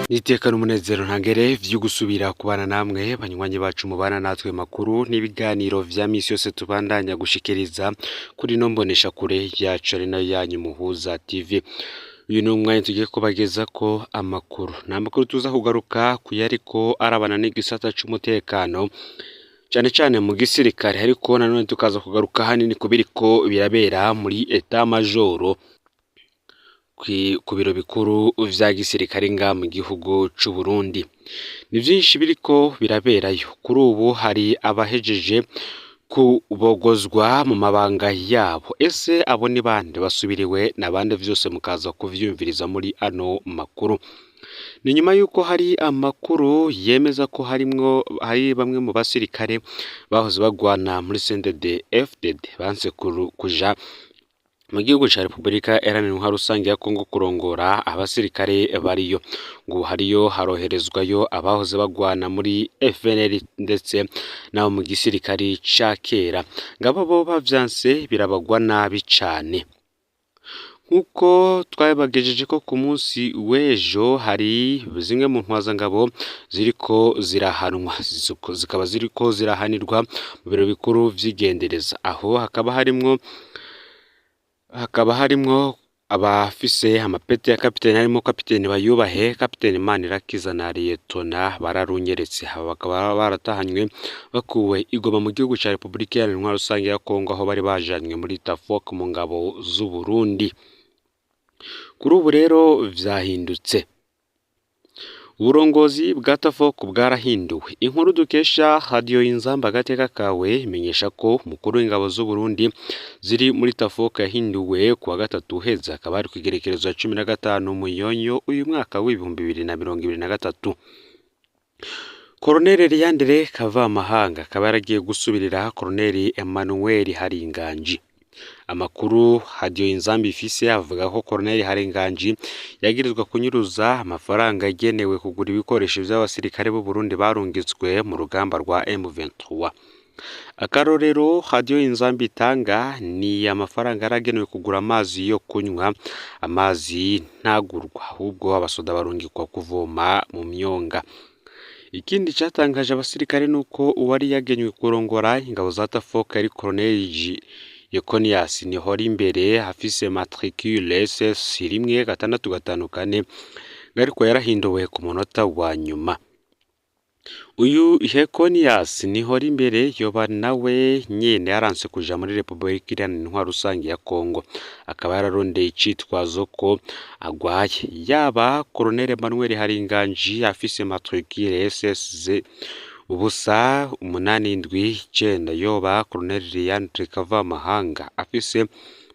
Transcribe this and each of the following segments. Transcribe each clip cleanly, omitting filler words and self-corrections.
Nitekana umunezero ntangere vyo gusubira kubana namwe banywanyi bacu mubana natwe makuru n'ibiganiro vya misi yose tubandanya gushikiriza kuri no mbonesha kure yacu ari nayo yanyu Muhuza TV. Uyu ni umwanya tugiye kubageza ko amakuru n'amakuru tuza kugaruka kuyariko arabana n'igisata c'umutekano cyane cyane mu gisirikare, ariko nanone tukaza kugaruka hanini kubiriko birabera muri etat majoro ku biro bikuru vya gisirikare nga mu gihugu c'u Burundi. Ni vyinshi biriko biraberayo kuri ubu, hari abahejeje kubogozwa mu mabanga yabo. Ese abo ni bande? Basubiriwe na bande? Vyose mukaza kuvyumviriza muri ano makuru. Ni nyuma yuko hari amakuru yemeza ko hari bamwe mu basirikare bahoze bagwana muri CNDD-FDD banse kuja mu gihugu ca Repubulika Iharanira Rusange ya Kongo kurongora abasirikare bariyo. Ngo hariyo haroherezwayo abahoze bagwana muri FNL ndetse nabo mu gisirikare ca kera, ngabo bo bavyanse birabagwa nabi cane. Nkuko twabagejeje ko ku munsi w'ejo hari zimwe mu ntwazangabo ziriko zirahanwa, zikaba ziriko zirahanirwa mu biro bikuru vy'igendereza. Aho hakaba harimwo abafise amapeti ya kapiteni, harimo kapiteni Bayubahe, kapiteni Manirakiza na Liyetona Bararunyeretse. Aba bakaba baratahanywe bakuwe igoma mu gihugu ca Repubulika Iharanira Rusange ya Kongo, aho bari bajanywe muri Tafok mu ngabo z'u Burundi. Kuri ubu rero vyahindutse, uburongozi bwa Tafok bwarahinduwe. Inkuru dukesha Radio Inzamba Agateka kawe imenyesha ko umukuru w'ingabo z'u Burundi ziri muri Tafok yahinduwe kuwa gatatu uheze, akaba ari kwigerekerezo ya 15 Muyonyo uyu mwaka w'2023. Colonel Liyandere Kavamahanga akaba yaragiye gusubirira Colonel Emmanuel Haringanji. Amakuru Radio Inzamba ifise avuga ko Colonel Haringanji yagirizwa kunyuruza amafaranga yagenewe kugura ibikoresho by'abasirikare b'u Burundi barungitswe mu rugamba rwa M23. Akarorero Radio Inzamba itanga ni amafaranga yaragenewe kugura amazi yo kunywa. Amazi ntagurwa, ahubwo abasoda barungikwa kuvoma mu myonga. Ikindi cyatangaje abasirikare nuko uwari yagenywe kurongora ingabo za Tafok ari Colonel Yekonias Nihora imbere, afise matricule SS 1654 ariko yarahinduwe ku munota wa nyuma. Uyu Yekonias Nihora imbere yoba nawe nyene yaranse kuja muri Repubulika Iharanira Rusange ya Kongo, akaba yararondeye icitwazo ko agwaye. Yaba Colonel Emmanuel Haringanji afise matricule SS ubusa 879, yoba Colonel Liyandere Kavamahanga afise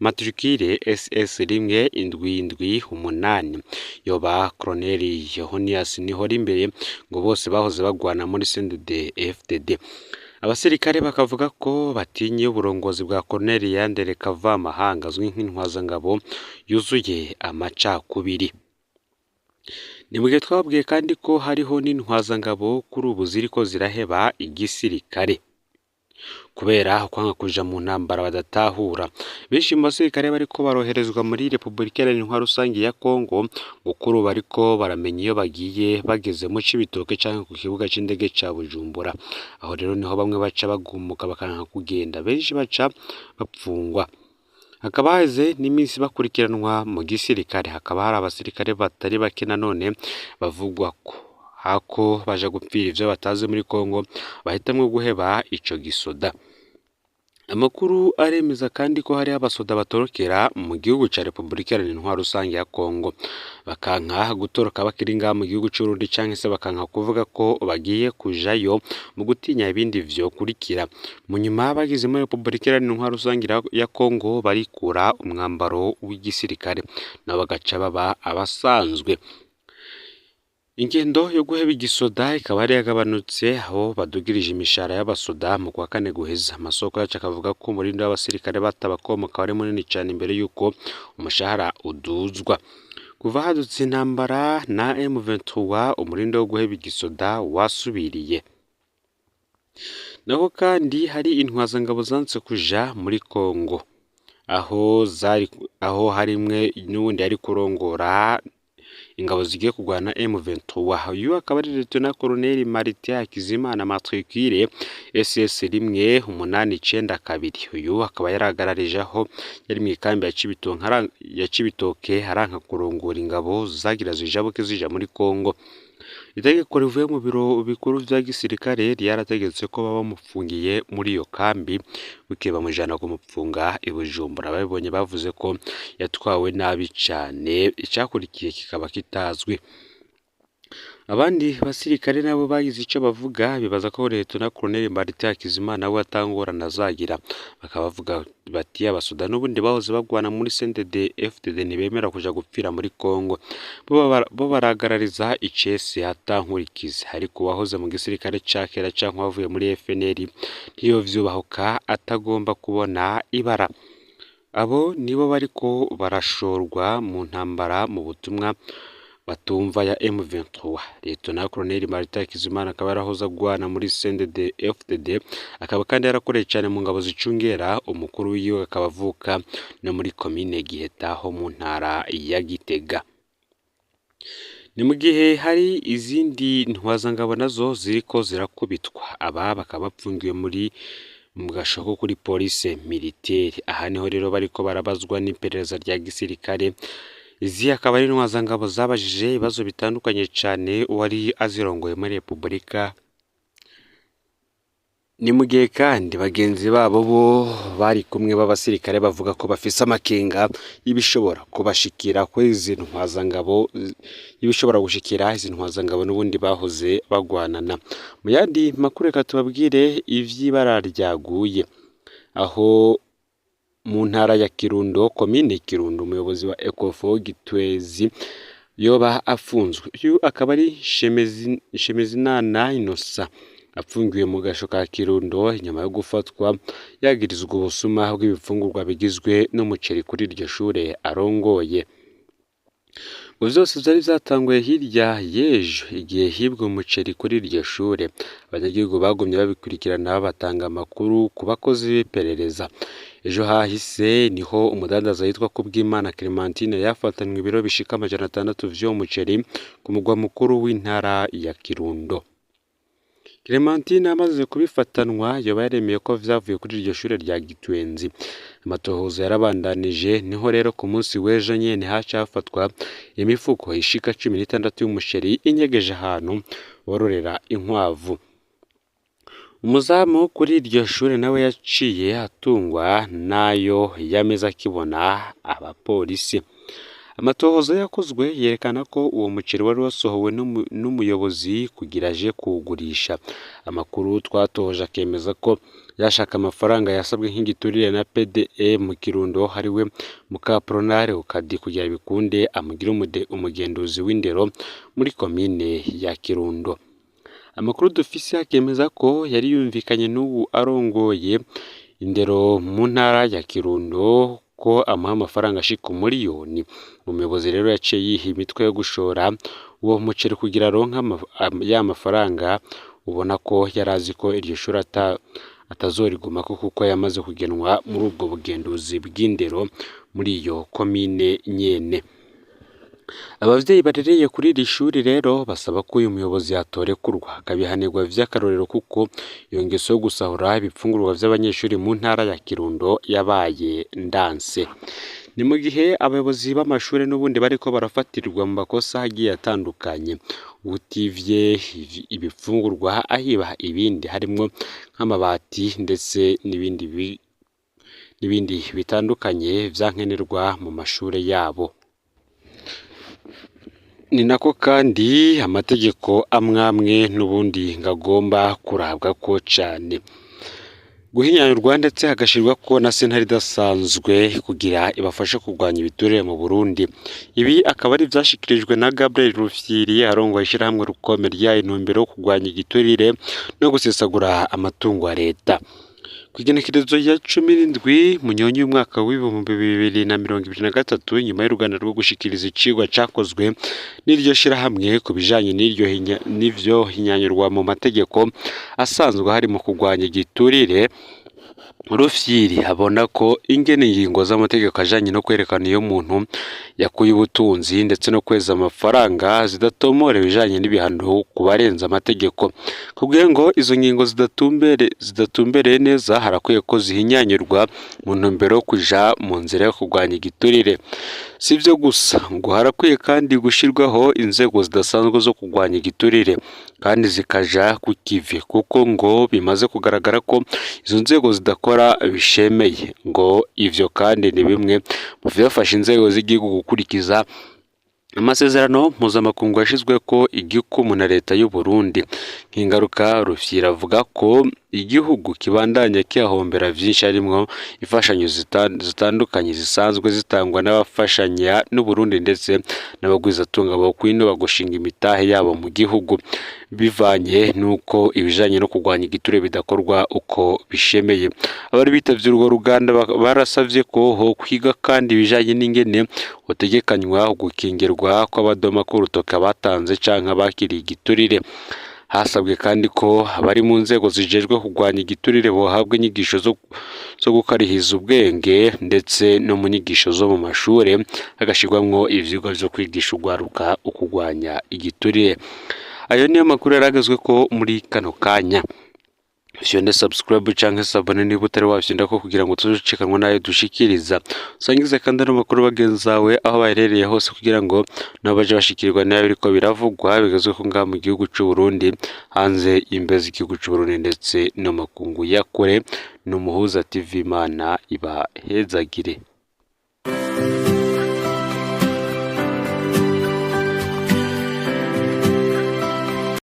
matricule SS 1778, yoba Colonel Yekonias Nihora imbere, ngo bose bahoze bagwana muri CNDD-FDD. Abasirikare bakavuga ko batinye uburongozi bwa Colonel Liyandere Kavamahanga azwi nk'intwazangabo yuzuye amacakubiri. Ni mugihe twabwiye kandi ko hariho n'intwazangabo kuri ubu ziriko ziraheba igisirikare kubera kwanga kuja mu ntambara badatahura. Benshi mu basirikare bariko baroherezwa muri Repubulika Iharanira Rusange ya Kongo, gukuru bariko baramenya iyo bagiye bageze mu Cibitoke canke ku kibuga c'indege ca Bujumbura. Aho rero niho bamwe baca bagumuka bakanka kugenda, benshi baca bapfungwa. Hakaba heze n'iminsi bakurikiranwa mu gisirikare. Hakaba hari abasirikare batari bake nanone bavugwa ko hako baje gupfira ivyo batazi muri Kongo bahitamwe guheba ico gisoda. Amakuru aremeza kandi ko hari abasoda batorokera mu gihugu ca Repubulika Iharanira Rusange ya Kongo, bakanka gutoroka bakiri nga mu gihugu c'u Burundi, canke se bakanka kuvuga ko bagiye kujayo mu gutinya ibindi vyokurikira. Mu nyuma bagize muri Repubulika Iharanira Rusange ya Kongo barikura umwambaro w'igisirikare nabo bagaca baba abasanzwe. Ingendo yo guheba igisoda ikaba ari yagabanutse, aho badugirije imishara y'abasoda mu kwa kane guheza. Amasoko yacu akavuga ko umurindi w'abasirikare batabakomoka wari munini cyane imbere yuko umushahara uduzwa. Kuva hadutse intambara na M23, umurindi wo guheba igisoda wasubiriye. Naho kandi hari intwazangabo zanse kuja muri Kongo, aho harimwe n'ubundi ari kurongora ingabo zigiye kurwana M23. Uyu akaba ari Lieutenant Colonel Martin Hakizimana Matricule SS 1892. Uyu akaba yaragararije aho yari mu ikambi ya Cibitoke haranka kurongora ingabo zagira zijabuke zija muri Kongo. Itegeko rivuye mu biro bikuru vya gisirikare ryarategetse ko baba bamufungiye muri iyo kambi buke bamujana kumupfunga i Bujumbura. Babibonye bavuze ko yatwawe nabi cyane, icyakurikiye kikaba kitazwi. Abandi basirikare nabo bagize icyo bavuga, bibaza ko Lieutenant Colonel Martin Hakizimana we atangorana azagira. Bakaba bavuga bati abasuda n'ubundi bahoze bagwana muri CNDD FDD ntibemera kuja gupfira muri Kongo. Bo baragarariza icese hatankurikiza, ariko wahoze mu gisirikare ca kera canke wavuye muri FNL ntiyo vyubahuka atagomba kubona ibara. Abo nibo bariko barashorwa mu ntambara mu butumwa batumva ya M23. Lieutenant Colonel Martin Hakizimana akaba yarahoze agwana muri CNDD FDD, akaba kandi yarakoreye cyane mu ngabo zicungera umukuru w'igihugu, akaba avuka no muri commune Giheta ho mu ntara ya Gitega. Ni mu gihe hari izindi ntwazangabo nazo ziriko zirakubitwa, aba bakaba bapfungiwe mu gashoko kuri police militaire. Aha niho rero bariko barabazwa n'iperereza rya gisirikare. Izi akaba ari intwazangabo zabajije ibibazo bitandukanye cyane uwari azirongoye muri Repubulika. Ni mu gihe kandi bagenzi babo bo bari kumwe b'abasirikare bavuga ko bafise amakenga y'ibishobora kubashikira ko izi ntwazangabo y'ibishobora gushikira izi ntwazangabo n'ubundi bahoze bagwanana. Mu yandi makuru reka tubabwire ivy'ibara ryaguye aho mu ntara ya Kirundo, komine Kirundo, umuyobozi wa Ecofo Gitwezi yoba afunzwe. Uyu akaba ari Shemezinana Innocent, apfungiwe mu gasho ka Kirundo nyuma yo gufatwa yagirizwa ubusuma bw'ibifungurwa bigizwe n'umuceri kuri iryo shure arongoye. Ngo vyose vyari vyatanguye hirya y'ejo igihe hibwe umuceri kuri iryo shure. Abanyagihugu bagumye babikurikirana batanga amakuru ku bakozi b'iperereza. Ejo hahise niho umudandaza yitwa Kubwimana Clementine yafatanywe ibiro bishika 600 vy'uwo muceri ku mugwa mukuru w'intara ya Kirundo. Clementine amaze kubifatanwa yoba yaremeye ko vyavuye kuri iryo shure rya Gitwenzi. Amatohoza yarabandanije, niho rero ku munsi w'ejo nyene haca hafatwa imifuko ishika 16 y'umuceri inyegeje ahantu bororera inkwavu. Umuzamu kuri iryo shure nawe yaciye atungwa nayo yameza akibona abapolisi. Amatohoza yakozwe yerekana ko uwo muceri wari wasohowe n'umuyobozi kugira aje kuwugurisha. Amakuru twatohoje akemeza ko yashaka amafaranga yasabwe nk'igiturire na PDE mu Kirundo, hariwe Mukapronare ukadi kugira bikunde amugira umugenduzi w'indero muri komine ya Kirundo. Amakuru dufise akemeza ko yari yumvikanye n'ubu arongoye indero mu ntara ya Kirundo ko amuha amafaranga ashika umuliyoni. Umuyobozi rero yaciye yiha imitwe yo gushora uwo muceri kugira aronka ya mafaranga. Ubona ko yarazi ko iryo shuri atazorigumako kuko yamaze kugenwa muri ubwo bugenduzi bw'indero muri iyo komine nyene. Abavyeyi barereye kuri iri shuri rero basaba ko uyu muyobozi yatorekurwa akabihanirwa vy'akarorero kuko iyo ngeso yo gusahura ibifungurwa vy'abanyeshuri mu ntara ya Kirundo yabaye ndanse. Ni mu gihe abayobozi b'amashuri n'ubundi bariko barafatirwa mu makosa agiye atandukanye. Ubutivye ibifungurwa ahiba ibindi harimwo nk'amabati ndetse n'ibindi bitandukanye vyankenerwa mu mashure yabo. Ni nako kandi amategeko amwamwe n'ubundi ngagomba kurabwa ko cane. Guhinyanyurwa ndetse hagashirwa ko na sentare idasanzwe kugira ibafashe kurwanya ibiturire mu Burundi. Ibi akaba ari vyashikirijwe na Gabriel Rufyiri arongoye ishirahamwe Rukome rya intumbero yo kurwanya igiturire no gusesagura amatungo ya leta. Kwigenekerezo ya 17 Munyonyi y'umwaka w'2023 nyuma y'uruganda rwo gushikiriza icigwa cakozwe n'iryo shirahamwe ku bijanye n'ivyo hinyanyurwa mu mategeko asanzwe hari mu kurwanya igiturire, Rufyiri abona ko ingene ingingo z'amategeko ajanye no kwerekana iyo muntu yakuye ubutunzi ndetse no kweza amafaranga zidatomora ibijanye n'ibihano ku barenza amategeko. Kugira ngo izo ngingo zidatumbereye neza harakwiye ko zihinyanyurwa mu ntumbero yo kuja mu nzira yo kurwanya igiturire. Si ivyo gusa ngo harakwiye kandi gushirwaho inzego zidasanzwe zo kurwanya igiturire kandi zikaja ku kivi, kuko ngo bimaze kugaragara ko izo nzego zidakora bishemeye. Ngo ivyo kandi ni bimwe mu vyafasha inzego z'igihugu gukurikiza amasezerano mpuzamakungu yashizweko igikumu na leta y'u Burundi. Nk'ingaruka, Rufyiri avuga ko igihugu kibandanya kihahombera vyinshi, harimwo imfashanyo zitandukanye zisanzwe zitangwa n'abafashanya n'u Burundi ndetse n'abagwizatunga bokwinubaka gushinga imitahe yabo mu gihugu, bivanye n'uko ibijanye no kurwanya igiturire bidakorwa uko bishemeye. Abari bitavye urwo ruganda barasavye ko hokwiga kandi ibijanye n'ingene hotegekanywa gukingirwa kw'abadoma k'urutoke batanze canke abakiriye igiturire. Hasabwe kandi ko abari mu nzego zijejwe kurwanya igiturire bohabwa inyigisho zo gukarihiza ubwenge ndetse no mu nyigisho zo mu mashure, hagashirwamwo ivyigwa vyo kwigisha urwaruka ukurwanya igiturire. Ayo niyo makuru yaragezweko muri kano kanya. Fyonde subscribe canke sabone niba utari wafyonda ko kugira ngo tuzocekanwa nayo dushikiriza. Sangize kandi ano makuru bagenzawe aho baherereye hose kugira ngo nabo baje bashikirwa nayo biriko biravugwa bigezweko ngaha mu gihugu c'u Burundi, hanze imbezi igihugu c'u Burundi ndetse no makungu ya kure. N'umuhuza TV, Imana ibahezagire.